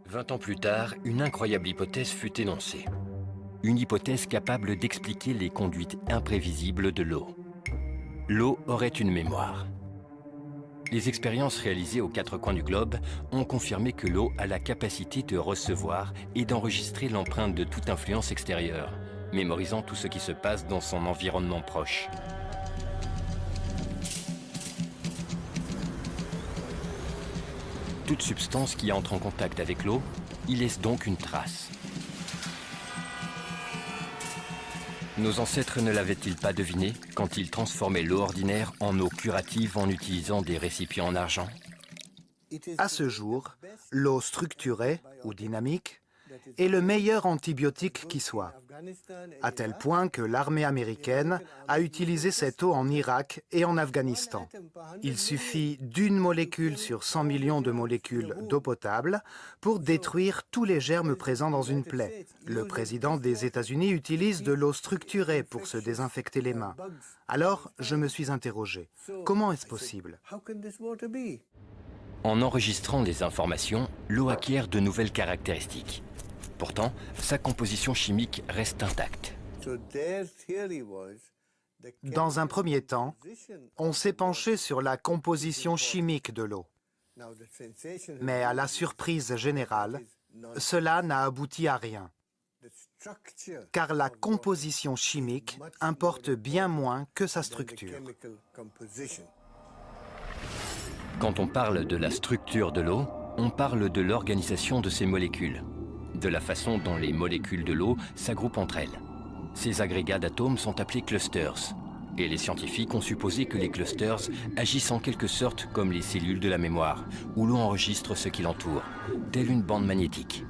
20 ans plus tard, une incroyable hypothèse fut énoncée. Une hypothèse capable d'expliquer les conduites imprévisibles de l'eau. L'eau aurait une mémoire. Les expériences réalisées aux quatre coins du globe ont confirmé que l'eau a la capacité de recevoir et d'enregistrer l'empreinte de toute influence extérieure, mémorisant tout ce qui se passe dans son environnement proche. Toute substance qui entre en contact avec l'eau y laisse donc une trace. Nos ancêtres ne l'avaient-ils pas deviné quand ils transformaient l'eau ordinaire en eau curative en utilisant des récipients en argent? À ce jour, l'eau structurée ou dynamique est le meilleur antibiotique qui soit, à tel point que l'armée américaine a utilisé cette eau en Irak et en Afghanistan. Il suffit d'une molécule sur 100 millions de molécules d'eau potable pour détruire tous les germes présents dans une plaie. Le président des États-Unis utilise de l'eau structurée pour se désinfecter les mains. Alors, je me suis interrogé, comment est-ce possible? En enregistrant des informations, l'eau acquiert de nouvelles caractéristiques. Pourtant, sa composition chimique reste intacte. Dans un premier temps, on s'est penché sur la composition chimique de l'eau. Mais à la surprise générale, cela n'a abouti à rien. Car la composition chimique importe bien moins que sa structure. Quand on parle de la structure de l'eau, on parle de l'organisation de ses molécules, de la façon dont les molécules de l'eau s'agroupent entre elles. Ces agrégats d'atomes sont appelés clusters, et les scientifiques ont supposé que les clusters agissent en quelque sorte comme les cellules de la mémoire, où l'on enregistre ce qui l'entoure, telle une bande magnétique.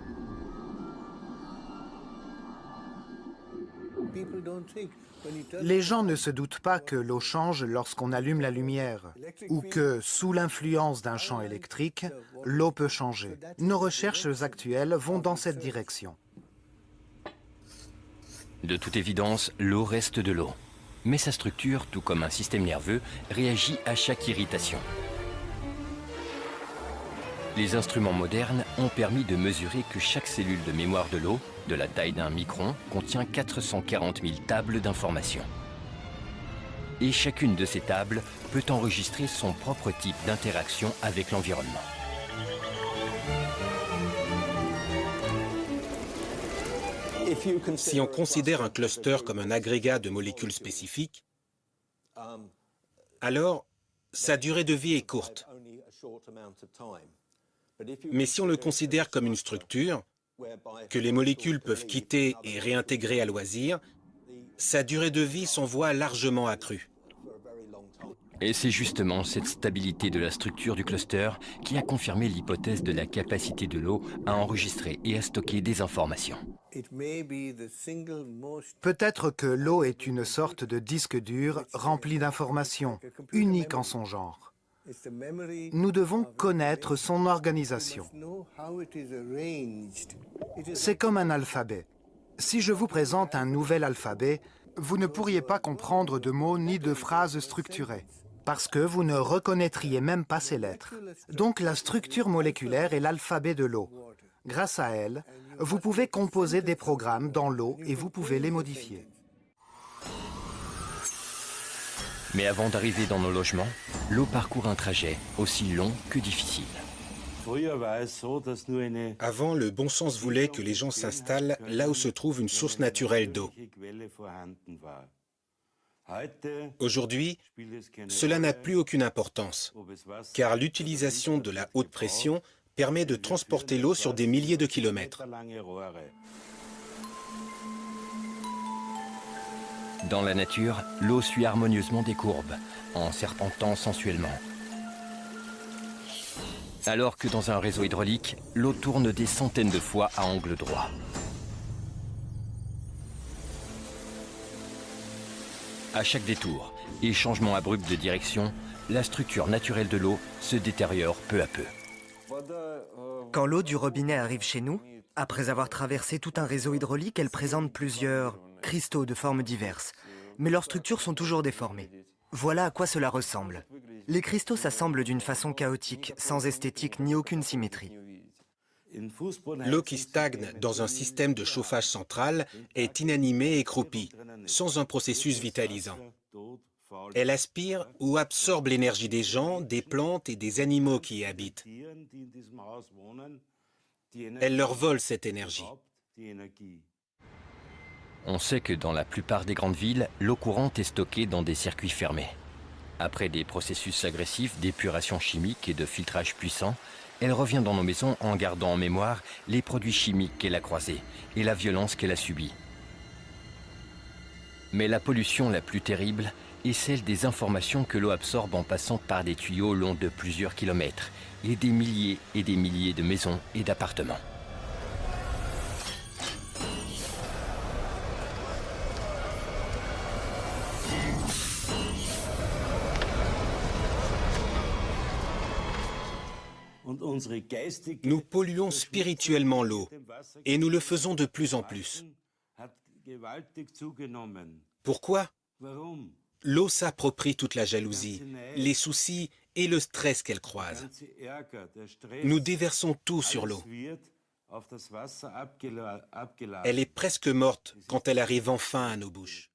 Les gens ne se doutent pas que l'eau change lorsqu'on allume la lumière, ou que, sous l'influence d'un champ électrique, l'eau peut changer. Nos recherches actuelles vont dans cette direction. De toute évidence, l'eau reste de l'eau. Mais sa structure, tout comme un système nerveux, réagit à chaque irritation. Les instruments modernes ont permis de mesurer que chaque cellule de mémoire de l'eau, de la taille d'un micron, contient 440 000 tables d'informations. Et chacune de ces tables peut enregistrer son propre type d'interaction avec l'environnement. Si on considère un cluster comme un agrégat de molécules spécifiques, alors sa durée de vie est courte. Mais si on le considère comme une structure, que les molécules peuvent quitter et réintégrer à loisir, sa durée de vie s'en voit largement accrue. Et c'est justement cette stabilité de la structure du cluster qui a confirmé l'hypothèse de la capacité de l'eau à enregistrer et à stocker des informations. Peut-être que l'eau est une sorte de disque dur rempli d'informations, unique en son genre. Nous devons connaître son organisation. C'est comme un alphabet. Si je vous présente un nouvel alphabet, vous ne pourriez pas comprendre de mots ni de phrases structurées, parce que vous ne reconnaîtriez même pas ces lettres. Donc la structure moléculaire est l'alphabet de l'eau. Grâce à elle, vous pouvez composer des programmes dans l'eau et vous pouvez les modifier. Mais avant d'arriver dans nos logements, l'eau parcourt un trajet aussi long que difficile. Avant, le bon sens voulait que les gens s'installent là où se trouve une source naturelle d'eau. Aujourd'hui, cela n'a plus aucune importance, car l'utilisation de la haute pression permet de transporter l'eau sur des milliers de kilomètres. Dans la nature, l'eau suit harmonieusement des courbes, en serpentant sensuellement. Alors que dans un réseau hydraulique, l'eau tourne des centaines de fois à angle droit. À chaque détour et changement abrupt de direction, la structure naturelle de l'eau se détériore peu à peu. Quand l'eau du robinet arrive chez nous, après avoir traversé tout un réseau hydraulique, elle présente plusieurs cristaux de formes diverses, mais leurs structures sont toujours déformées. Voilà à quoi cela ressemble. Les cristaux s'assemblent d'une façon chaotique, sans esthétique ni aucune symétrie. L'eau qui stagne dans un système de chauffage central est inanimée et croupie, sans un processus vitalisant. Elle aspire ou absorbe l'énergie des gens, des plantes et des animaux qui y habitent. Elle leur vole cette énergie. On sait que dans la plupart des grandes villes, l'eau courante est stockée dans des circuits fermés. Après des processus agressifs d'épuration chimique et de filtrage puissant, elle revient dans nos maisons en gardant en mémoire les produits chimiques qu'elle a croisés et la violence qu'elle a subie. Mais la pollution la plus terrible est celle des informations que l'eau absorbe en passant par des tuyaux longs de plusieurs kilomètres et des milliers de maisons et d'appartements. Nous polluons spirituellement l'eau, et nous le faisons de plus en plus. Pourquoi? L'eau s'approprie toute la jalousie, les soucis et le stress qu'elle croise. Nous déversons tout sur l'eau. Elle est presque morte quand elle arrive enfin à nos bouches.